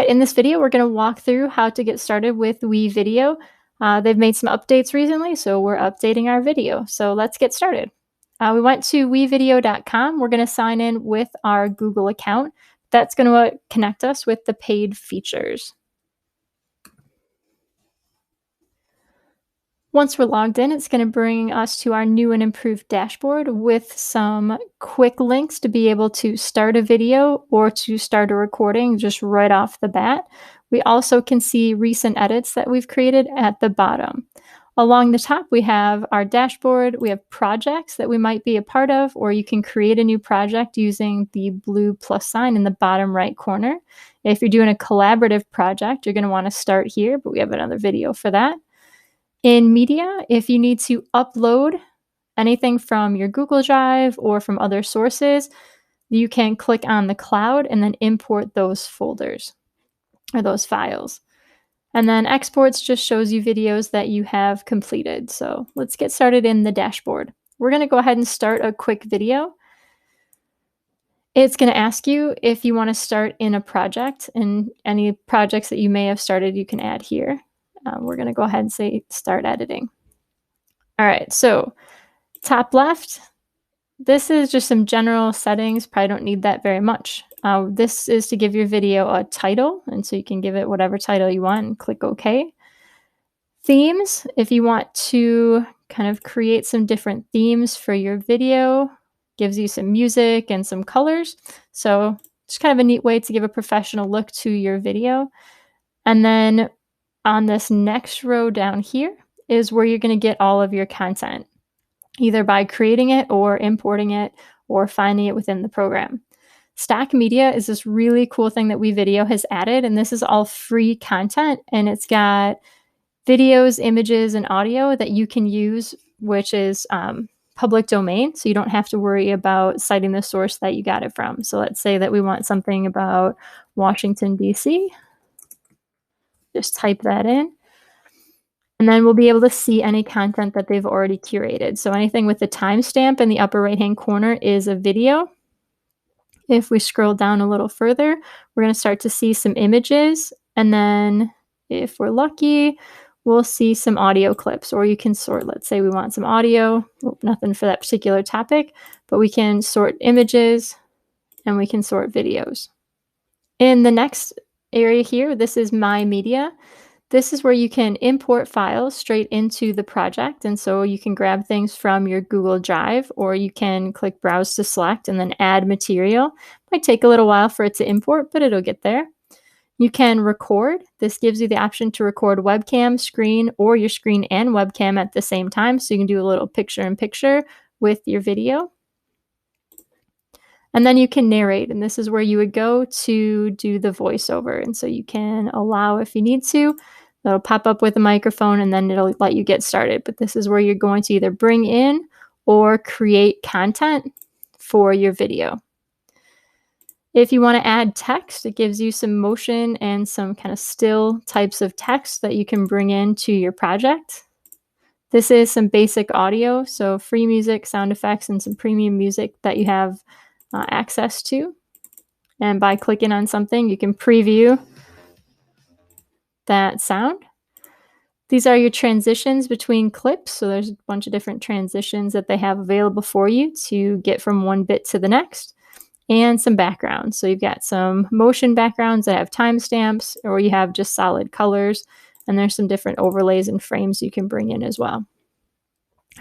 right, in this video, we're going to walk through how to get started with WeVideo. They've made some updates recently, so we're updating our video. So let's get started. We went to wevideo.com. We're going to sign in with our Google account. That's going to connect us with the paid features. Once we're logged in, it's going to bring us to our new and improved dashboard with some quick links to be able to start a video or to start a recording just right off the bat. We also can see recent edits that we've created at the bottom. Along the top, we have our dashboard. We have projects that we might be a part of, or you can create a new project using the blue plus sign in the bottom right corner. If you're doing a collaborative project, you're going to want to start here, but we have another video for that. In media, if you need to upload anything from your Google Drive or from other sources, you can click on the cloud and then import those folders or those files. And then exports just shows you videos that you have completed. So let's get started in the dashboard. We're going to go ahead and start a quick video. It's going to ask you if you want to start in a project, and any projects that you may have started, you can add here. We're going to go ahead and say start editing. All right, so top left, this is just some general settings. Probably don't need that very much. This is to give your video a title, and so you can give it whatever title you want and click OK. Themes, if you want to kind of create some different themes for your video, gives you some music and some colors. So just kind of a neat way to give a professional look to your video. And then on this next row down here is where you're going to get all of your content, either by creating it or importing it or finding it within the program. Stack Media is this really cool thing that WeVideo has added, and this is all free content, and it's got videos, images, and audio that you can use, which is public domain, so you don't have to worry about citing the source that you got it from. So let's say that we want something about Washington, D.C. Just type that in. And then we'll be able to see any content that they've already curated. So anything with the timestamp in the upper right-hand corner is a video. If we scroll down a little further, we're going to start to see some images. And then if we're lucky, we'll see some audio clips, or you can sort. Let's say we want some audio, nothing for that particular topic, but we can sort images and we can sort videos. In the next area here, this is My Media. This is where you can import files straight into the project, and so you can grab things from your Google Drive, or you can click Browse to select and then add material. Might take a little while for it to import, but it'll get there. You can record. This gives you the option to record webcam, screen, or your screen and webcam at the same time, so you can do a little picture-in-picture with your video. And then you can narrate, and this is where you would go to do the voiceover. And so you can allow if you need to. It'll pop up with a microphone, and then it'll let you get started. But this is where you're going to either bring in or create content for your video. If you want to add text, it gives you some motion and some kind of still types of text that you can bring into your project. This is some basic audio, so free music, sound effects, and some premium music that you have access to. And by clicking on something, you can preview that sound. These are your transitions between clips. So there's a bunch of different transitions that they have available for you to get from one bit to the next, and some backgrounds. So you've got some motion backgrounds that have timestamps, or you have just solid colors, and there's some different overlays and frames you can bring in as well.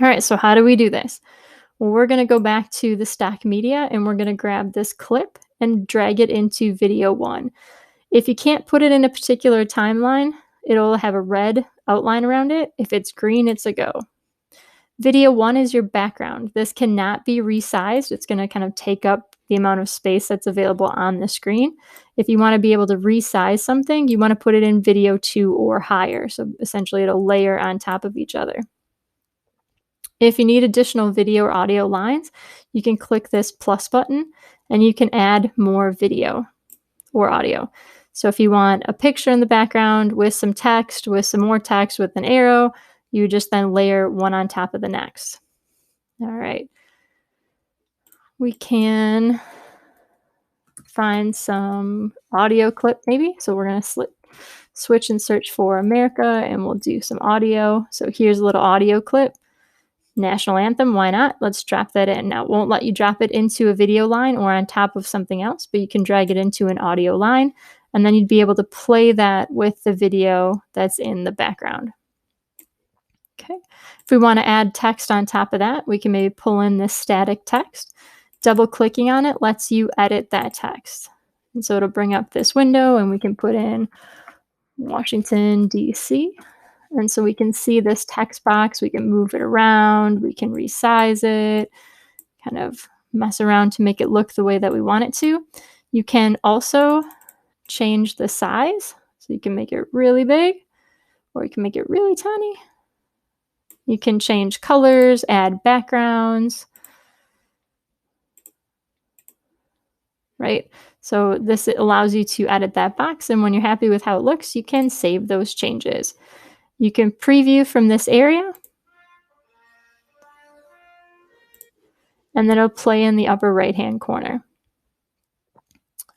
All right, so how do we do this? Well, we're going to go back to the stock media, and we're going to grab this clip and drag it into video 1. If you can't put it in a particular timeline, it'll have a red outline around it. If it's green, it's a go. Video 1 is your background. This cannot be resized. It's going to kind of take up the amount of space that's available on the screen. If you want to be able to resize something, you want to put it in video 2 or higher. So essentially it'll layer on top of each other. If you need additional video or audio lines, you can click this plus button and you can add more video or audio. So if you want a picture in the background with some text, with some more text, with an arrow, you just then layer one on top of the next. All right. We can find some audio clip maybe. So we're going to switch and search for America, and we'll do some audio. So here's a little audio clip. National anthem, why not? Let's drop that in. Now, it won't let you drop it into a video line or on top of something else, but you can drag it into an audio line, and then you'd be able to play that with the video that's in the background. Okay. If we want to add text on top of that, we can maybe pull in this static text. Double clicking on it lets you edit that text. And so it'll bring up this window, and we can put in Washington, D.C. And so we can see this text box, we can move it around, we can resize it, kind of mess around to make it look the way that we want it to. You can also change the size, so you can make it really big, or you can make it really tiny. You can change colors, add backgrounds, right? So this allows you to edit that box, and when you're happy with how it looks, you can save those changes. You can preview from this area, and then it'll play in the upper right-hand corner.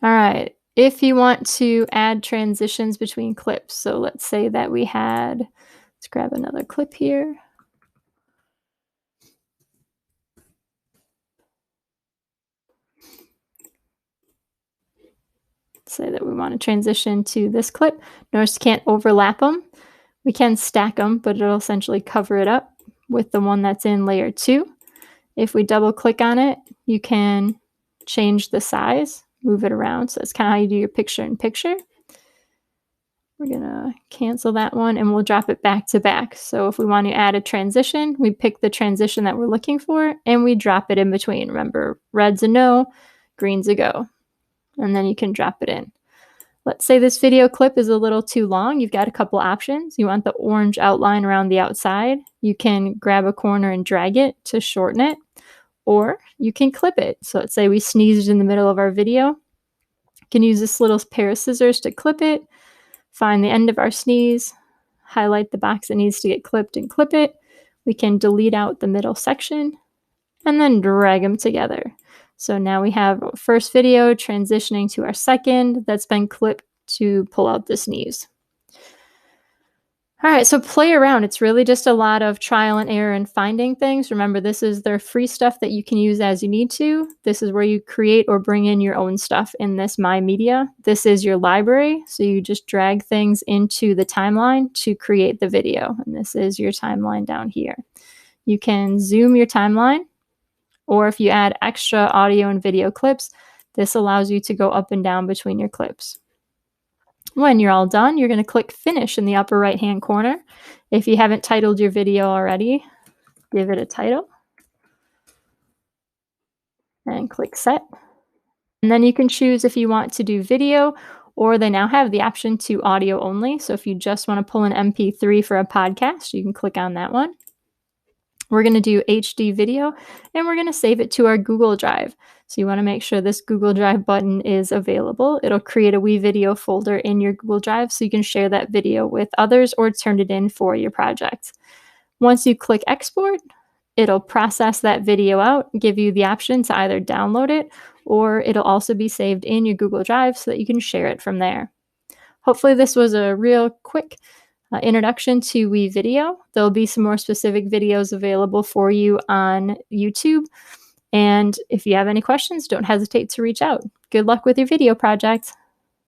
All right, if you want to add transitions between clips, so let's say that we had, let's grab another clip here. Say that we want to transition to this clip. Notice you can't overlap them. We can stack them, but it'll essentially cover it up with the one that's in layer 2. If we double click on it, you can change the size, move it around. So that's kind of how you do your picture-in-picture. We're gonna cancel that one, and we'll drop it back to back. So if we want to add a transition, we pick the transition that we're looking for, and we drop it in between. Remember, red's a no, green's a go. And then you can drop it in. Let's say this video clip is a little too long. You've got a couple options. You want the orange outline around the outside. You can grab a corner and drag it to shorten it, or you can clip it. So let's say we sneezed in the middle of our video. You can use this little pair of scissors to clip it, find the end of our sneeze, highlight the box that needs to get clipped and clip it. We can delete out the middle section, and then drag them together. So now we have our first video transitioning to our second that's been clipped to pull out the sneeze. All right, so play around. It's really just a lot of trial and error and finding things. Remember, this is their free stuff that you can use as you need to. This is where you create or bring in your own stuff in this My Media. This is your library, so you just drag things into the timeline to create the video. And this is your timeline down here. You can zoom your timeline, or if you add extra audio and video clips, this allows you to go up and down between your clips. When you're all done, you're going to click Finish in the upper right-hand corner. If you haven't titled your video already, give it a title. And click Set. And then you can choose if you want to do video, or they now have the option to audio only. So if you just want to pull an MP3 for a podcast, you can click on that one. We're going to do HD video, and we're going to save it to our Google Drive. So you want to make sure this Google Drive button is available. It'll create a WeVideo folder in your Google Drive so you can share that video with others or turn it in for your project. Once you click Export, it'll process that video out and give you the option to either download it, or it'll also be saved in your Google Drive so that you can share it from there. Hopefully this was a real quick introduction to WeVideo. There'll be some more specific videos available for you on YouTube. And if you have any questions, don't hesitate to reach out. Good luck with your video project.